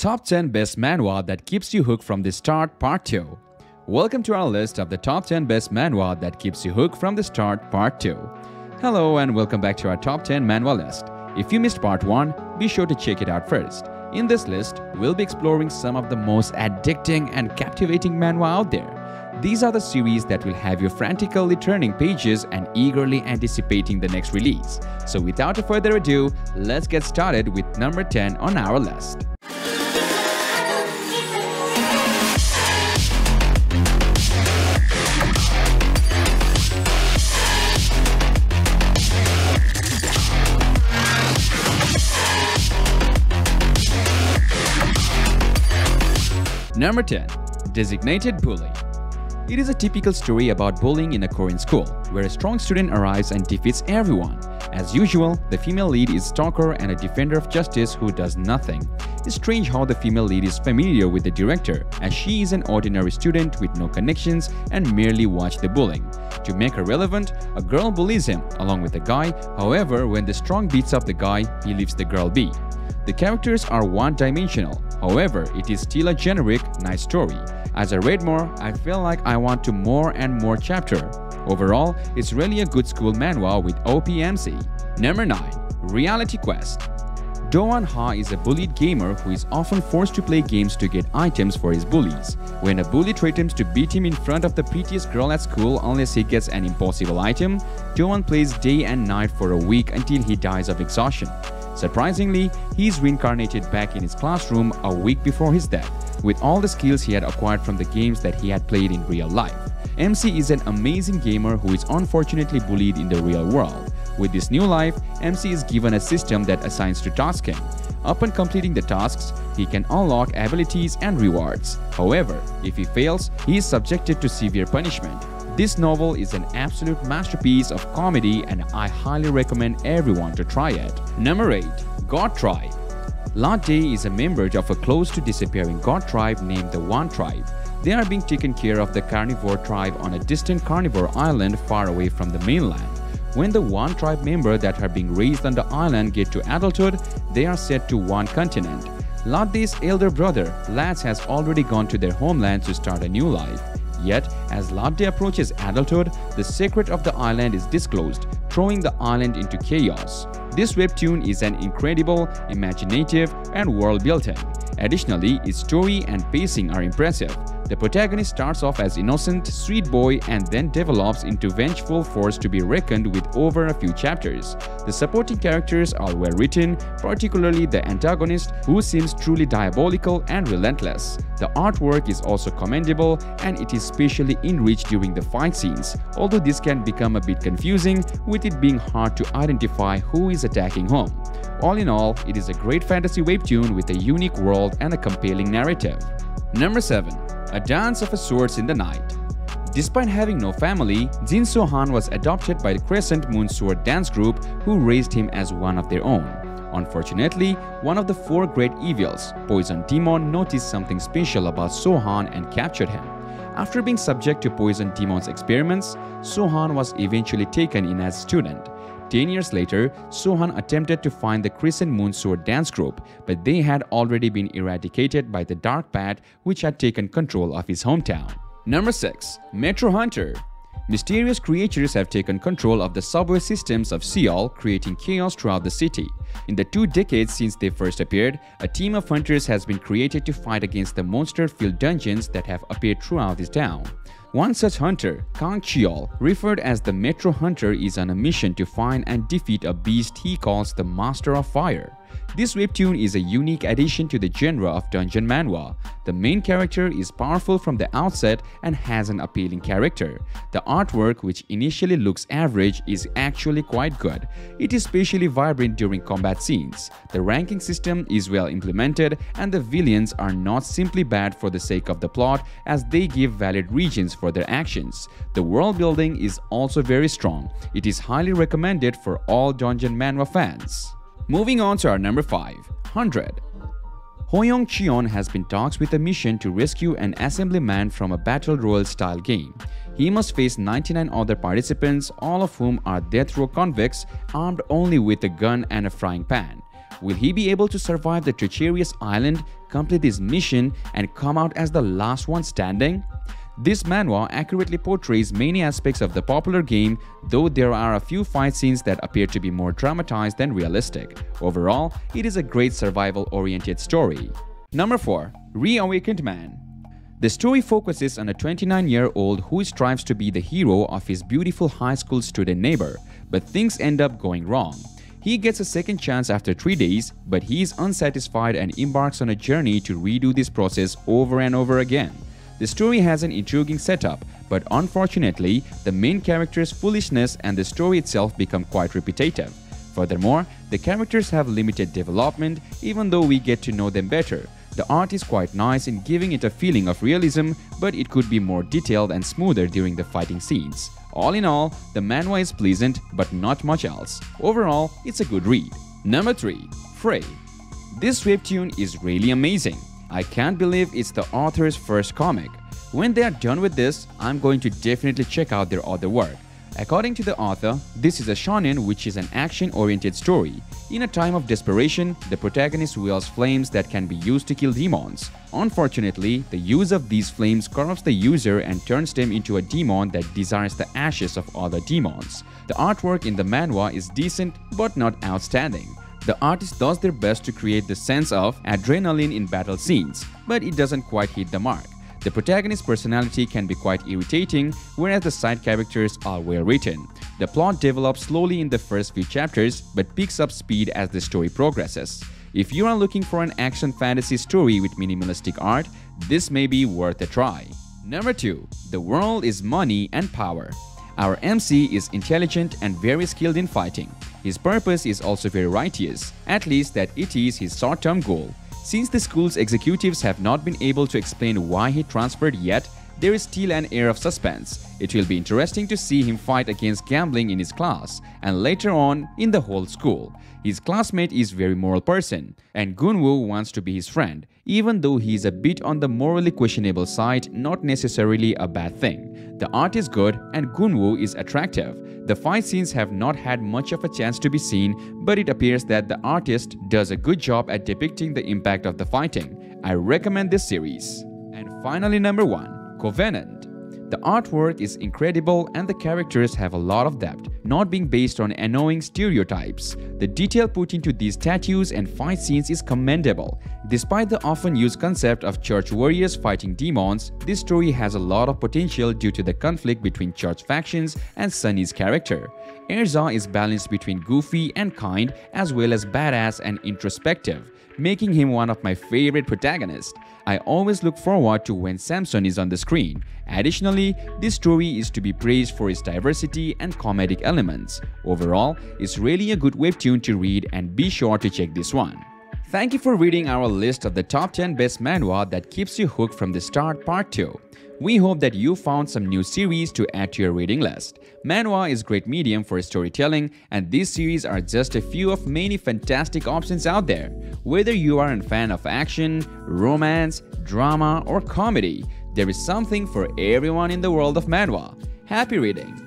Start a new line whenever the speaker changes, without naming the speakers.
Top 10 Best Manhwa That Keeps You Hooked from the Start Part 2. Welcome to our list of the top 10 best manhwa that keeps you hooked from the start Part 2. Hello and welcome back to our top 10 manhwa list. If you missed Part 1, be sure to check it out first. In this list, we'll be exploring some of the most addicting and captivating manhwa out there. These are the series that will have you frantically turning pages and eagerly anticipating the next release. So without further ado, let's get started with number 10 on our list. Number 10. Designated Bully. It is a typical story about bullying in a Korean school, where a strong student arrives and defeats everyone. As usual, the female lead is a stalker and a defender of justice who does nothing. It's strange how the female lead is familiar with the director, as she is an ordinary student with no connections and merely watch the bullying. To make her relevant, a girl bullies him along with a guy. However, when the strong beats up the guy, he leaves the girl be. The characters are one-dimensional. However, it is still a generic, nice story. As I read more, I feel like I want to more and more chapter. Overall, it's really a good school manhwa with OPMC. Number 9. Reality Quest. Do-Ha is a bullied gamer who is often forced to play games to get items for his bullies. When a bully threatens to beat him in front of the prettiest girl at school unless he gets an impossible item, Do-Han plays day and night for a week until he dies of exhaustion. Surprisingly, he is reincarnated back in his classroom a week before his death, with all the skills he had acquired from the games that he had played in real life. MC is an amazing gamer who is unfortunately bullied in the real world. With this new life, MC is given a system that assigns to task him. Upon completing the tasks, he can unlock abilities and rewards. However, if he fails, he is subjected to severe punishment. This novel is an absolute masterpiece of comedy and I highly recommend everyone to try it. Number 8. God Tribe. La Day is a member of a close to disappearing god tribe named the One Tribe. They are being taken care of the carnivore tribe on a distant carnivore island far away from the mainland. When the One Tribe member that are being raised on the island get to adulthood, they are sent to one continent. Ladde's elder brother, Lats, has already gone to their homeland to start a new life. Yet, as Ladde approaches adulthood, the secret of the island is disclosed, throwing the island into chaos. This webtoon is an incredible, imaginative, and world-building. Additionally, its story and pacing are impressive. The protagonist starts off as innocent, sweet boy and then develops into vengeful force to be reckoned with over a few chapters. The supporting characters are well written, particularly the antagonist, who seems truly diabolical and relentless. The artwork is also commendable and it is spatially enriched during the fight scenes, although this can become a bit confusing with it being hard to identify who is attacking whom. All in all, it is a great fantasy webtoon with a unique world and a compelling narrative. Number 7. A Dance of Swords in the Night. Despite having no family, Jin So-han was adopted by the Crescent Moon Sword Dance Group who raised him as one of their own. Unfortunately, one of the 4 great evils, Poison Demon, noticed something special about So-han and captured him. After being subject to Poison Demon's experiments, So-han was eventually taken in as a student. 10 years later, So-han attempted to find the Crescent Moon Sword Dance Group, but they had already been eradicated by the Dark Path, which had taken control of his hometown. Number 6. Metro Hunter. Mysterious creatures have taken control of the subway systems of Seoul, creating chaos throughout the city. In the 2 decades since they first appeared, a team of hunters has been created to fight against the monster-filled dungeons that have appeared throughout this town. One such hunter, Kang Cheol, referred as the Metro Hunter, is on a mission to find and defeat a beast he calls the Master of Fire. This webtoon is a unique addition to the genre of dungeon manhwa. The main character is powerful from the outset and has an appealing character. The artwork, which initially looks average, is actually quite good. It is especially vibrant during combat scenes. The ranking system is well implemented and the villains are not simply bad for the sake of the plot, as they give valid reasons for their actions. The world building is also very strong. It is highly recommended for all dungeon manhwa fans. Moving on to our number 5, 100. Hoyoung Cheon has been tasked with a mission to rescue an assemblyman from a battle royale style game. He must face 99 other participants, all of whom are death row convicts armed only with a gun and a frying pan. Will he be able to survive the treacherous island, complete his mission, and come out as the last one standing? This manhwa accurately portrays many aspects of the popular game, though there are a few fight scenes that appear to be more dramatized than realistic. Overall, it is a great survival-oriented story. Number 4. Reawakened Man. The story focuses on a 29-year-old who strives to be the hero of his beautiful high school student neighbor, but things end up going wrong. He gets a second chance after 3 days, but he is unsatisfied and embarks on a journey to redo this process over and over again. The story has an intriguing setup, but unfortunately, the main character's foolishness and the story itself become quite repetitive. Furthermore, the characters have limited development even though we get to know them better. The art is quite nice in giving it a feeling of realism, but it could be more detailed and smoother during the fighting scenes. All in all, the manhwa is pleasant, but not much else. Overall, it's a good read. Number 3. Frey. This webtoon is really amazing. I can't believe it's the author's first comic. When they are done with this, I'm going to definitely check out their other work. According to the author, this is a shonen, which is an action-oriented story. In a time of desperation, the protagonist wields flames that can be used to kill demons. Unfortunately, the use of these flames corrupts the user and turns them into a demon that desires the ashes of other demons. The artwork in the manhwa is decent but not outstanding. The artist does their best to create the sense of adrenaline in battle scenes, but it doesn't quite hit the mark. The protagonist's personality can be quite irritating, whereas the side characters are well written. The plot develops slowly in the first few chapters, but picks up speed as the story progresses. If you are looking for an action fantasy story with minimalistic art, this may be worth a try. Number 2. The world is money and power. Our MC is intelligent and very skilled in fighting. His purpose is also very righteous, at least that it is his short-term goal. Since the school's executives have not been able to explain why he transferred yet, there is still an air of suspense. It will be interesting to see him fight against gambling in his class and later on in the whole school. His classmate is a very moral person and Gunwoo wants to be his friend, even though he is a bit on the morally questionable side, not necessarily a bad thing. The art is good and Gunwoo is attractive. The fight scenes have not had much of a chance to be seen, but it appears that the artist does a good job at depicting the impact of the fighting. I recommend this series. And finally, number 1. Covenant. The artwork is incredible and the characters have a lot of depth, not being based on annoying stereotypes. The detail put into these tattoos and fight scenes is commendable. Despite the often used concept of church warriors fighting demons, this story has a lot of potential due to the conflict between church factions and Sunny's character. Erza is balanced between goofy and kind, as well as badass and introspective, making him one of my favorite protagonists. I always look forward to when Samson is on the screen. Additionally, this story is to be praised for its diversity and comedic elements. Overall, it's really a good webtoon to read and be sure to check this one. Thank you for reading our list of the top 10 best manhwa that keeps you hooked from the start part 2. We hope that you found some new series to add to your reading list. Manhwa is a great medium for storytelling, and these series are just a few of many fantastic options out there. Whether you are a fan of action, romance, drama, or comedy, there is something for everyone in the world of manhwa. Happy reading!